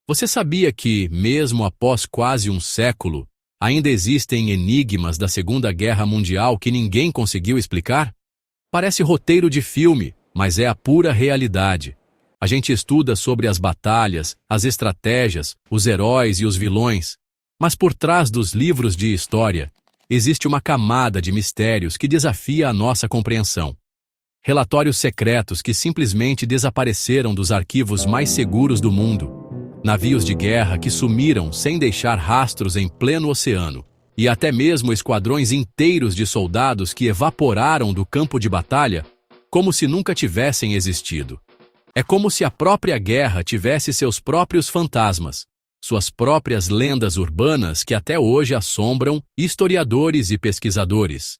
Você sabia que, mesmo após quase um século, ainda existem enigmas da Segunda Guerra Mundial que ninguém conseguiu explicar? Parece roteiro de filme, mas é a pura realidade. A gente estuda sobre as batalhas, as estratégias, os heróis e os vilões, mas por trás dos livros de história, existe uma camada de mistérios que desafia a nossa compreensão. Relatórios secretos que simplesmente desapareceram dos arquivos mais seguros do mundo. Navios de guerra que sumiram sem deixar rastros em pleno oceano. E até mesmo esquadrões inteiros de soldados que evaporaram do campo de batalha como se nunca tivessem existido. É como se a própria guerra tivesse seus próprios fantasmas, suas próprias lendas urbanas que até hoje assombram historiadores e pesquisadores.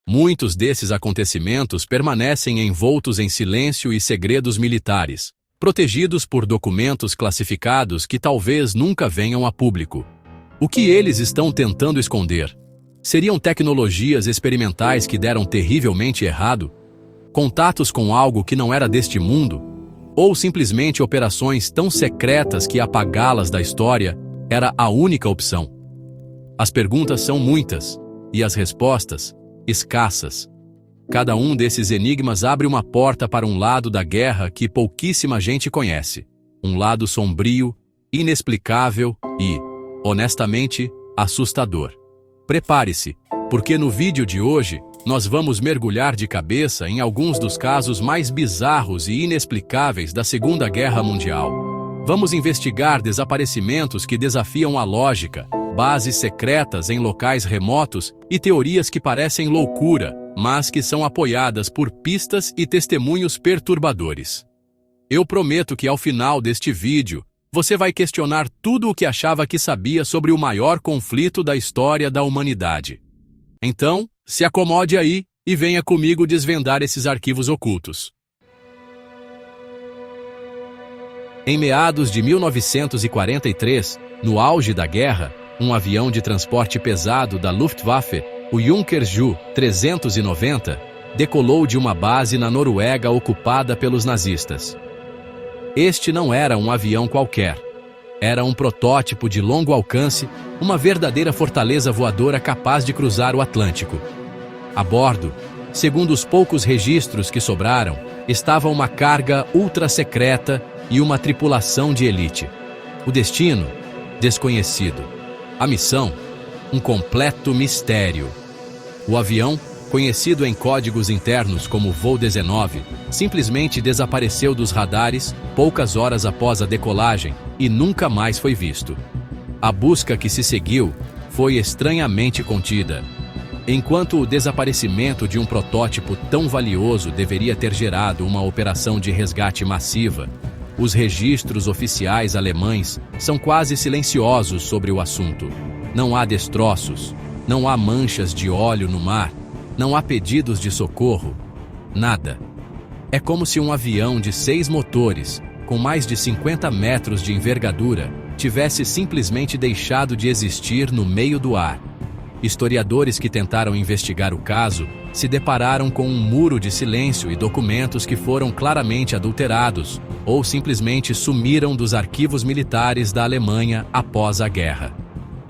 Muitos desses acontecimentos permanecem envoltos em silêncio e segredos militares, protegidos por documentos classificados que talvez nunca venham a público. O que eles estão tentando esconder? Seriam tecnologias experimentais que deram terrivelmente errado? Contatos com algo que não era deste mundo? Ou simplesmente operações tão secretas que apagá-las da história era a única opção? As perguntas são muitas, e as respostas, escassas. Cada um desses enigmas abre uma porta para um lado da guerra que pouquíssima gente conhece. Um lado sombrio, inexplicável e, honestamente, assustador. Prepare-se, porque no vídeo de hoje, nós vamos mergulhar de cabeça em alguns dos casos mais bizarros e inexplicáveis da Segunda Guerra Mundial. Vamos investigar desaparecimentos que desafiam a lógica, bases secretas em locais remotos e teorias que parecem loucura, mas que são apoiadas por pistas e testemunhos perturbadores. Eu prometo que ao final deste vídeo, você vai questionar tudo o que achava que sabia sobre o maior conflito da história da humanidade. Então, se acomode aí e venha comigo desvendar esses arquivos ocultos. Em meados de 1943, no auge da guerra, um avião de transporte pesado da Luftwaffe, o Junker Ju 390, decolou de uma base na Noruega ocupada pelos nazistas. Este não era um avião qualquer. Era um protótipo de longo alcance, uma verdadeira fortaleza voadora capaz de cruzar o Atlântico. A bordo, segundo os poucos registros que sobraram, estava uma carga ultra-secreta e uma tripulação de elite. O destino? Desconhecido. A missão? Um completo mistério. O avião, conhecido em códigos internos como Voo 19, simplesmente desapareceu dos radares poucas horas após a decolagem e nunca mais foi visto. A busca que se seguiu foi estranhamente contida. Enquanto o desaparecimento de um protótipo tão valioso deveria ter gerado uma operação de resgate massiva, os registros oficiais alemães são quase silenciosos sobre o assunto. Não há destroços, não há manchas de óleo no mar, não há pedidos de socorro, nada. É como se um avião de 6 motores, com mais de 50 metros de envergadura, tivesse simplesmente deixado de existir no meio do ar. Historiadores que tentaram investigar o caso se depararam com um muro de silêncio e documentos que foram claramente adulterados ou simplesmente sumiram dos arquivos militares da Alemanha após a guerra.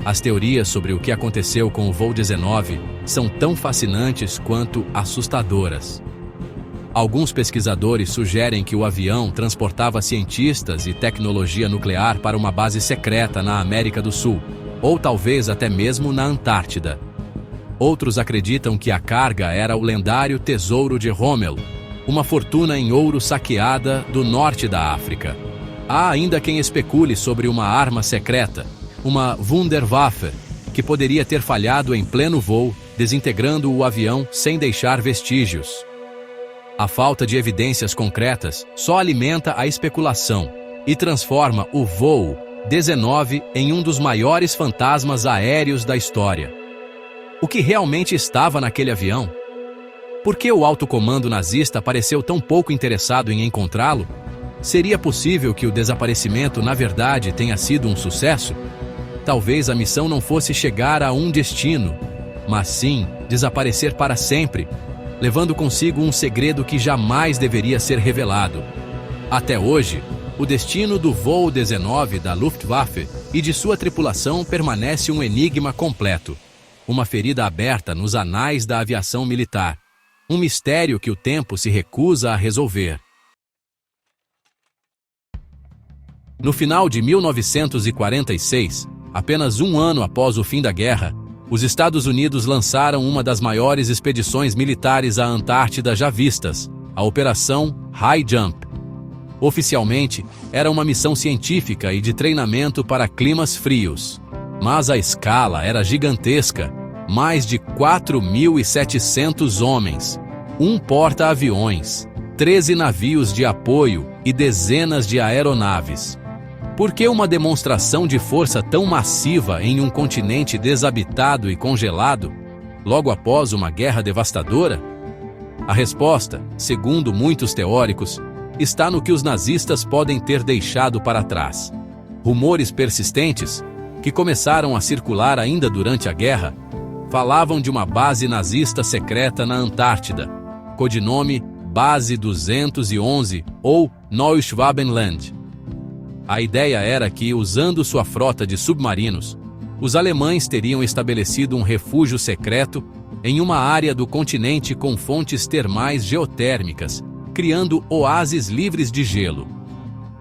As teorias sobre o que aconteceu com o Voo 19 são tão fascinantes quanto assustadoras. Alguns pesquisadores sugerem que o avião transportava cientistas e tecnologia nuclear para uma base secreta na América do Sul, ou talvez até mesmo na Antártida. Outros acreditam que a carga era o lendário Tesouro de Rommel, uma fortuna em ouro saqueada do norte da África. Há ainda quem especule sobre uma arma secreta, uma Wunderwaffe, que poderia ter falhado em pleno voo, desintegrando o avião sem deixar vestígios. A falta de evidências concretas só alimenta a especulação e transforma o Voo 19 em um dos maiores fantasmas aéreos da história. O que realmente estava naquele avião? Por que o alto comando nazista pareceu tão pouco interessado em encontrá-lo? Seria possível que o desaparecimento, na verdade, tenha sido um sucesso? Talvez a missão não fosse chegar a um destino, mas sim desaparecer para sempre, levando consigo um segredo que jamais deveria ser revelado. Até hoje, O destino do voo 19 da Luftwaffe e de sua tripulação permanece um enigma completo. Uma ferida aberta nos anais da aviação militar. Um mistério que o tempo se recusa a resolver. No final de 1946, apenas um ano após o fim da guerra, os Estados Unidos lançaram uma das maiores expedições militares à Antártida já vistas, a Operação High Jump. Oficialmente, era uma missão científica e de treinamento para climas frios. Mas a escala era gigantesca, mais de 4.700 homens, um porta-aviões, 13 navios de apoio e dezenas de aeronaves. Por que uma demonstração de força tão massiva em um continente desabitado e congelado, logo após uma guerra devastadora? A resposta, segundo muitos teóricos, está no que os nazistas podem ter deixado para trás. Rumores persistentes, que começaram a circular ainda durante a guerra, falavam de uma base nazista secreta na Antártida, codinome Base 211 ou Neuschwabenland. A ideia era que, usando sua frota de submarinos, os alemães teriam estabelecido um refúgio secreto em uma área do continente com fontes termais geotérmicas, criando oásis livres de gelo.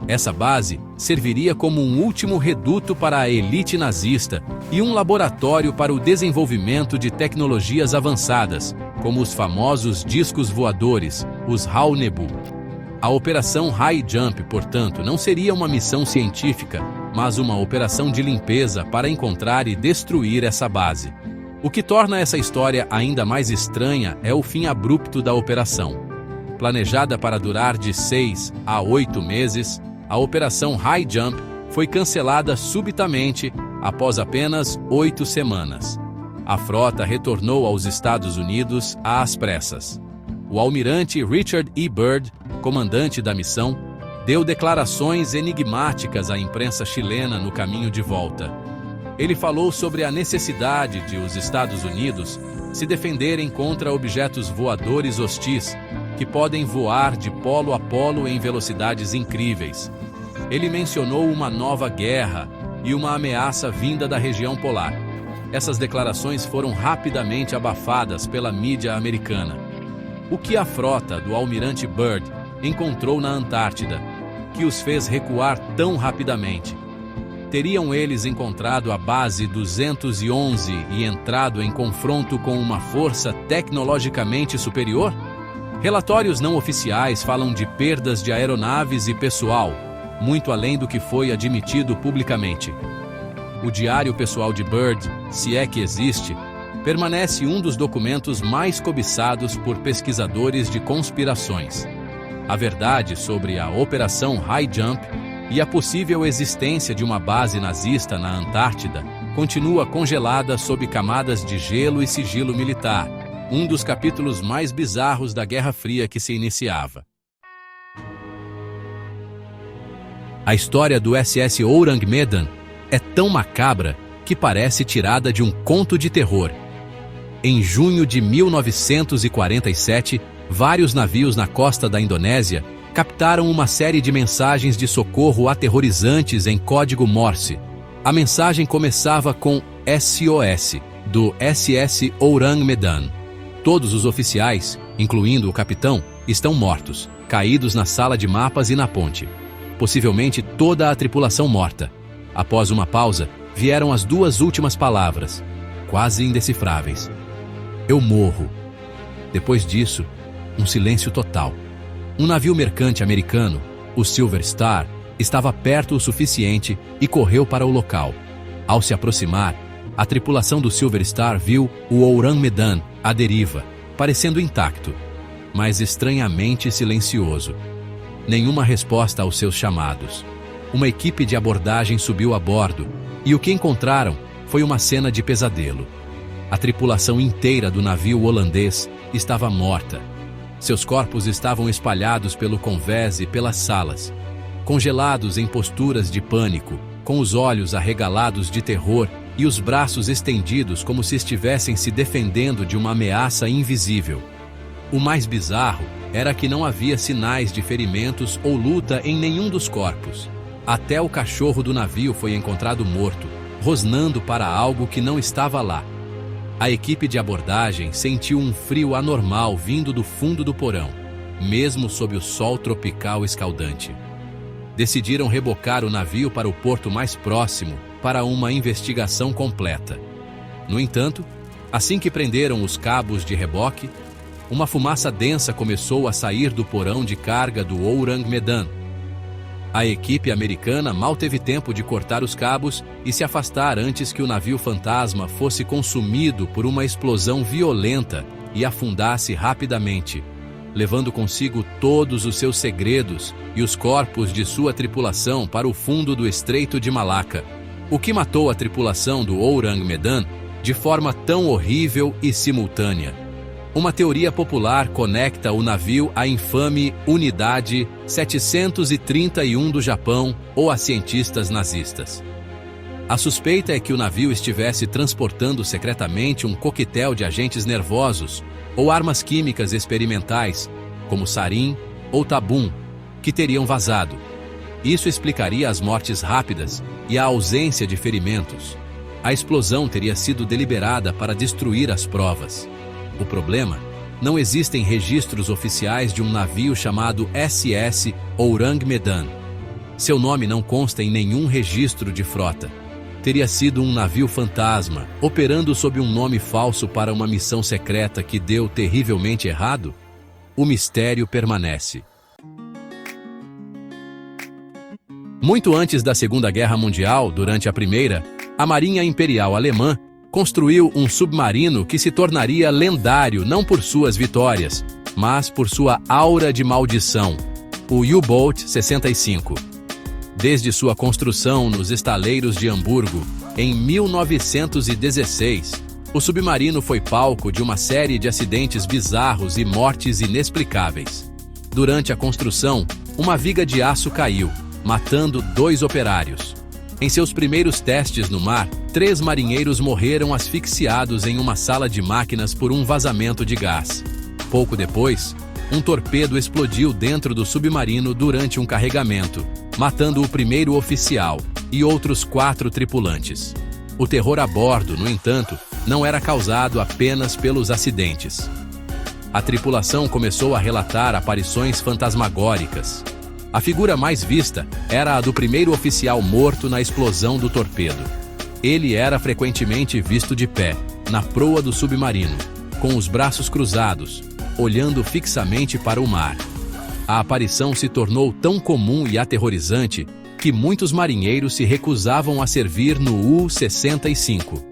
Essa base serviria como um último reduto para a elite nazista e um laboratório para o desenvolvimento de tecnologias avançadas, como os famosos discos voadores, os Haunebu. A Operação High Jump, portanto, não seria uma missão científica, mas uma operação de limpeza para encontrar e destruir essa base. O que torna essa história ainda mais estranha é o fim abrupto da operação. Planejada para durar de 6 a 8 meses, a Operação High Jump foi cancelada subitamente após apenas 8 semanas. A frota retornou aos Estados Unidos às pressas. O almirante Richard E. Byrd, comandante da missão, deu declarações enigmáticas à imprensa chilena no caminho de volta. Ele falou sobre a necessidade de os Estados Unidos se defenderem contra objetos voadores hostis, que podem voar de polo a polo em velocidades incríveis. Ele mencionou uma nova guerra e uma ameaça vinda da região polar. Essas declarações foram rapidamente abafadas pela mídia americana. O que a frota do almirante Byrd encontrou na Antártida, que os fez recuar tão rapidamente? Teriam eles encontrado a base 211 e entrado em confronto com uma força tecnologicamente superior? Relatórios não oficiais falam de perdas de aeronaves e pessoal, muito além do que foi admitido publicamente. O diário pessoal de Byrd, se é que existe, permanece um dos documentos mais cobiçados por pesquisadores de conspirações. A verdade sobre a Operação High Jump e a possível existência de uma base nazista na Antártida continua congelada sob camadas de gelo e sigilo militar, um dos capítulos mais bizarros da Guerra Fria que se iniciava. A história do SS Ourang Medan é tão macabra que parece tirada de um conto de terror. Em junho de 1947, vários navios na costa da Indonésia captaram uma série de mensagens de socorro aterrorizantes em código Morse. A mensagem começava com SOS, do SS Ourang Medan. Todos os oficiais, incluindo o capitão, estão mortos, caídos na sala de mapas e na ponte. Possivelmente toda a tripulação morta. Após uma pausa, vieram as duas últimas palavras, quase indecifráveis. Eu morro. Depois disso, um silêncio total. Um navio mercante americano, o Silver Star, estava perto o suficiente e correu para o local. Ao se aproximar, a tripulação do Silver Star viu o Ourang Medan à deriva, parecendo intacto, mas estranhamente silencioso. Nenhuma resposta aos seus chamados. Uma equipe de abordagem subiu a bordo, e o que encontraram foi uma cena de pesadelo. A tripulação inteira do navio holandês estava morta. Seus corpos estavam espalhados pelo convés e pelas salas, congelados em posturas de pânico, com os olhos arregalados de terror e os braços estendidos como se estivessem se defendendo de uma ameaça invisível. O mais bizarro era que não havia sinais de ferimentos ou luta em nenhum dos corpos. Até o cachorro do navio foi encontrado morto, rosnando para algo que não estava lá. A equipe de abordagem sentiu um frio anormal vindo do fundo do porão, mesmo sob o sol tropical escaldante. Decidiram rebocar o navio para o porto mais próximo para uma investigação completa. No entanto, assim que prenderam os cabos de reboque, uma fumaça densa começou a sair do porão de carga do Ourang Medan. A equipe americana mal teve tempo de cortar os cabos e se afastar antes que o navio fantasma fosse consumido por uma explosão violenta e afundasse rapidamente, levando consigo todos os seus segredos e os corpos de sua tripulação para o fundo do Estreito de Malaca, o que matou a tripulação do Ourang Medan de forma tão horrível e simultânea. Uma teoria popular conecta o navio à infame Unidade 731 do Japão ou a cientistas nazistas. A suspeita é que o navio estivesse transportando secretamente um coquetel de agentes nervosos ou armas químicas experimentais, como sarin ou tabum, que teriam vazado. Isso explicaria as mortes rápidas e a ausência de ferimentos. A explosão teria sido deliberada para destruir as provas. O problema? Não existem registros oficiais de um navio chamado SS Ourang Medan. Seu nome não consta em nenhum registro de frota. Teria sido um navio fantasma, operando sob um nome falso para uma missão secreta que deu terrivelmente errado? O mistério permanece. Muito antes da Segunda Guerra Mundial, durante a Primeira, a Marinha Imperial Alemã construiu um submarino que se tornaria lendário não por suas vitórias, mas por sua aura de maldição, o U-Boat 65. Desde sua construção nos estaleiros de Hamburgo, em 1916, o submarino foi palco de uma série de acidentes bizarros e mortes inexplicáveis. Durante a construção, uma viga de aço caiu, matando 2 operários. Em seus primeiros testes no mar, 3 marinheiros morreram asfixiados em uma sala de máquinas por um vazamento de gás. Pouco depois, um torpedo explodiu dentro do submarino durante um carregamento, matando o primeiro oficial e outros 4 tripulantes. O terror a bordo, no entanto, não era causado apenas pelos acidentes. A tripulação começou a relatar aparições fantasmagóricas. A figura mais vista era a do primeiro oficial morto na explosão do torpedo. Ele era frequentemente visto de pé, na proa do submarino, com os braços cruzados, olhando fixamente para o mar. A aparição se tornou tão comum e aterrorizante que muitos marinheiros se recusavam a servir no U-65.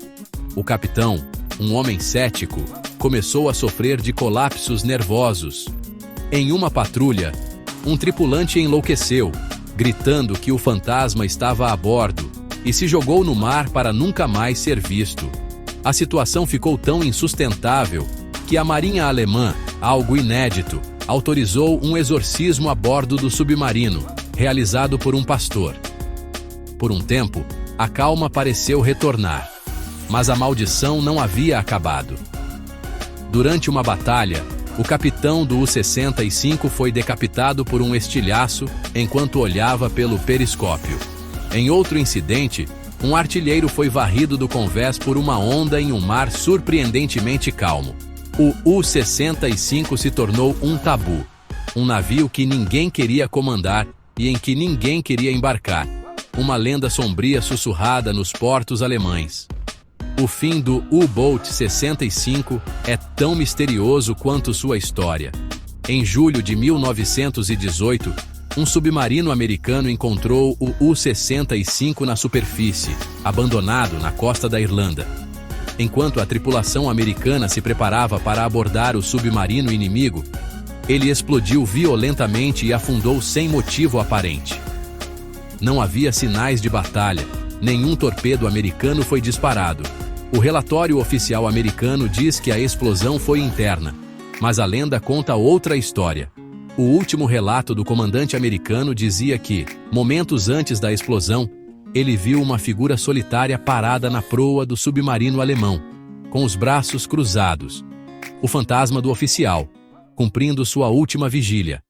O capitão, um homem cético, começou a sofrer de colapsos nervosos. Em uma patrulha, um tripulante enlouqueceu, gritando que o fantasma estava a bordo, e se jogou no mar para nunca mais ser visto. A situação ficou tão insustentável que a Marinha Alemã, algo inédito, autorizou um exorcismo a bordo do submarino, realizado por um pastor. Por um tempo, a calma pareceu retornar, mas a maldição não havia acabado. Durante uma batalha, o capitão do U-65 foi decapitado por um estilhaço enquanto olhava pelo periscópio. Em outro incidente, um artilheiro foi varrido do convés por uma onda em um mar surpreendentemente calmo. O U-65 se tornou um tabu, um navio que ninguém queria comandar e em que ninguém queria embarcar, uma lenda sombria sussurrada nos portos alemães. O fim do U-Boat 65 é tão misterioso quanto sua história. Em julho de 1918, um submarino americano encontrou o U-65 na superfície, abandonado na costa da Irlanda. Enquanto a tripulação americana se preparava para abordar o submarino inimigo, ele explodiu violentamente e afundou sem motivo aparente. Não havia sinais de batalha, nenhum torpedo americano foi disparado. O relatório oficial americano diz que a explosão foi interna, mas a lenda conta outra história. O último relato do comandante americano dizia que, momentos antes da explosão, ele viu uma figura solitária parada na proa do submarino alemão, com os braços cruzados. O fantasma do oficial, cumprindo sua última vigília.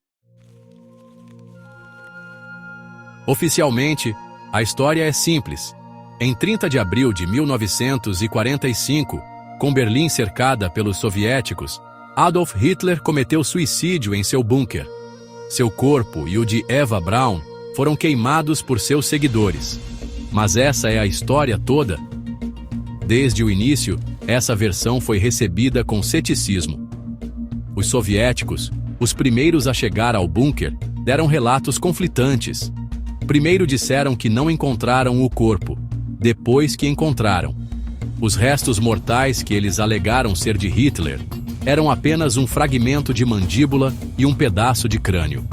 Oficialmente, a história é simples. Em 30 de abril de 1945, com Berlim cercada pelos soviéticos, Adolf Hitler cometeu suicídio em seu bunker. Seu corpo e o de Eva Braun foram queimados por seus seguidores. Mas essa é a história toda? Desde o início, essa versão foi recebida com ceticismo. Os soviéticos, os primeiros a chegar ao bunker, deram relatos conflitantes. Primeiro disseram que não encontraram o corpo, depois que encontraram. Os restos mortais que eles alegaram ser de Hitler eram apenas um fragmento de mandíbula e um pedaço de crânio.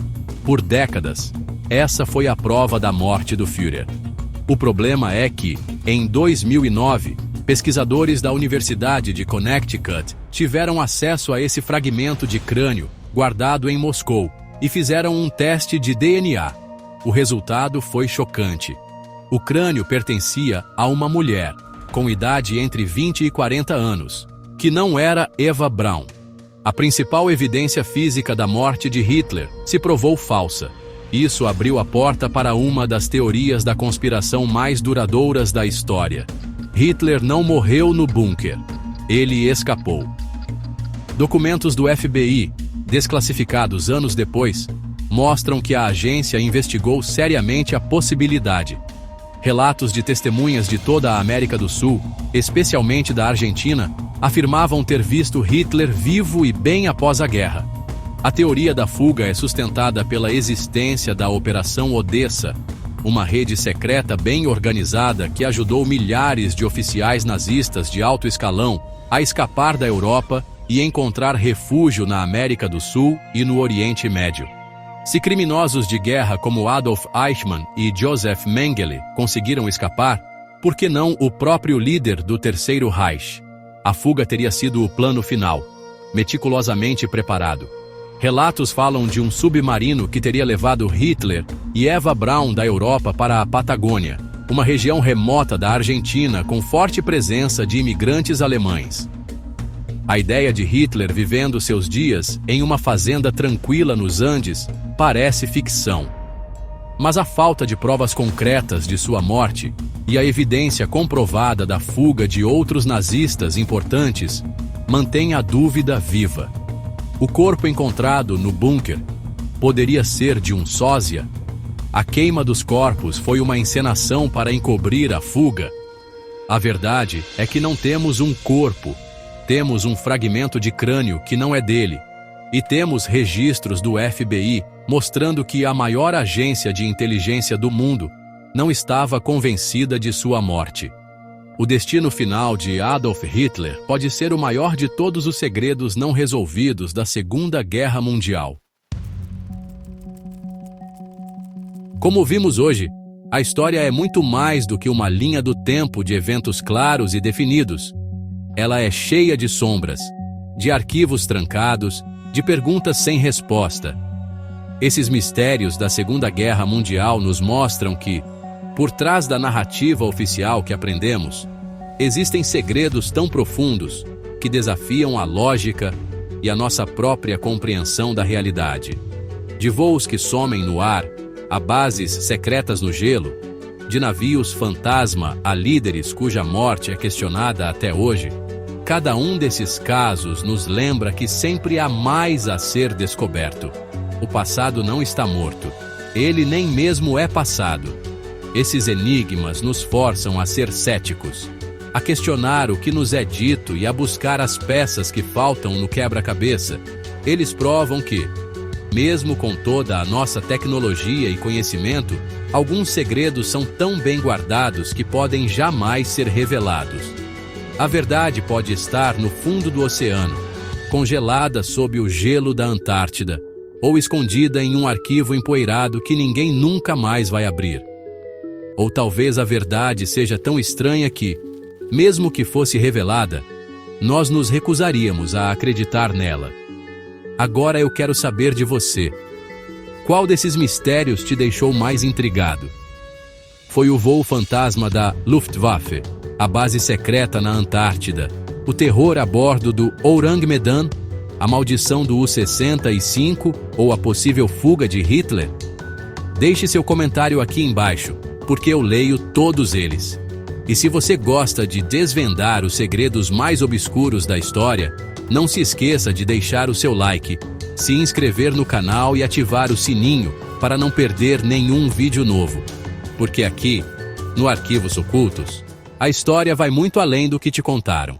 Por décadas, essa foi a prova da morte do Führer. O problema é que, em 2009, pesquisadores da Universidade de Connecticut tiveram acesso a esse fragmento de crânio guardado em Moscou e fizeram um teste de DNA. O resultado foi chocante. O crânio pertencia a uma mulher, com idade entre 20 e 40 anos, que não era Eva Braun. A principal evidência física da morte de Hitler se provou falsa. Isso abriu a porta para uma das teorias da conspiração mais duradouras da história. Hitler não morreu no bunker. Ele escapou. Documentos do FBI, desclassificados anos depois, mostram que a agência investigou seriamente a possibilidade. Relatos de testemunhas de toda a América do Sul, especialmente da Argentina, afirmavam ter visto Hitler vivo e bem após a guerra. A teoria da fuga é sustentada pela existência da Operação Odessa, uma rede secreta bem organizada que ajudou milhares de oficiais nazistas de alto escalão a escapar da Europa e encontrar refúgio na América do Sul e no Oriente Médio. Se criminosos de guerra como Adolf Eichmann e Joseph Mengele conseguiram escapar, por que não o próprio líder do Terceiro Reich? A fuga teria sido o plano final, meticulosamente preparado. Relatos falam de um submarino que teria levado Hitler e Eva Braun da Europa para a Patagônia, uma região remota da Argentina com forte presença de imigrantes alemães. A ideia de Hitler vivendo seus dias em uma fazenda tranquila nos Andes parece ficção. Mas a falta de provas concretas de sua morte e a evidência comprovada da fuga de outros nazistas importantes mantém a dúvida viva. O corpo encontrado no bunker poderia ser de um sósia? A queima dos corpos foi uma encenação para encobrir a fuga? A verdade é que não temos um corpo, temos um fragmento de crânio que não é dele, e temos registros do FBI mostrando que a maior agência de inteligência do mundo não estava convencida de sua morte. O destino final de Adolf Hitler pode ser o maior de todos os segredos não resolvidos da Segunda Guerra Mundial. Como vimos hoje, a história é muito mais do que uma linha do tempo de eventos claros e definidos. Ela é cheia de sombras, de arquivos trancados, de perguntas sem resposta. Esses mistérios da Segunda Guerra Mundial nos mostram que, por trás da narrativa oficial que aprendemos, existem segredos tão profundos que desafiam a lógica e a nossa própria compreensão da realidade. De voos que somem no ar, a bases secretas no gelo, de navios fantasma a líderes cuja morte é questionada até hoje, cada um desses casos nos lembra que sempre há mais a ser descoberto. O passado não está morto. Ele nem mesmo é passado. Esses enigmas nos forçam a ser céticos, a questionar o que nos é dito e a buscar as peças que faltam no quebra-cabeça. Eles provam que, mesmo com toda a nossa tecnologia e conhecimento, alguns segredos são tão bem guardados que podem jamais ser revelados. A verdade pode estar no fundo do oceano, congelada sob o gelo da Antártida, ou escondida em um arquivo empoeirado que ninguém nunca mais vai abrir. Ou talvez a verdade seja tão estranha que, mesmo que fosse revelada, nós nos recusaríamos a acreditar nela. Agora eu quero saber de você. Qual desses mistérios te deixou mais intrigado? Foi o voo fantasma da Luftwaffe, a base secreta na Antártida, o terror a bordo do Ourang Medan, A maldição do U-65 ou a possível fuga de Hitler? Deixe seu comentário aqui embaixo, porque eu leio todos eles. E se você gosta de desvendar os segredos mais obscuros da história, não se esqueça de deixar o seu like, se inscrever no canal e ativar o sininho para não perder nenhum vídeo novo. Porque aqui, no Arquivos Ocultos, a história vai muito além do que te contaram.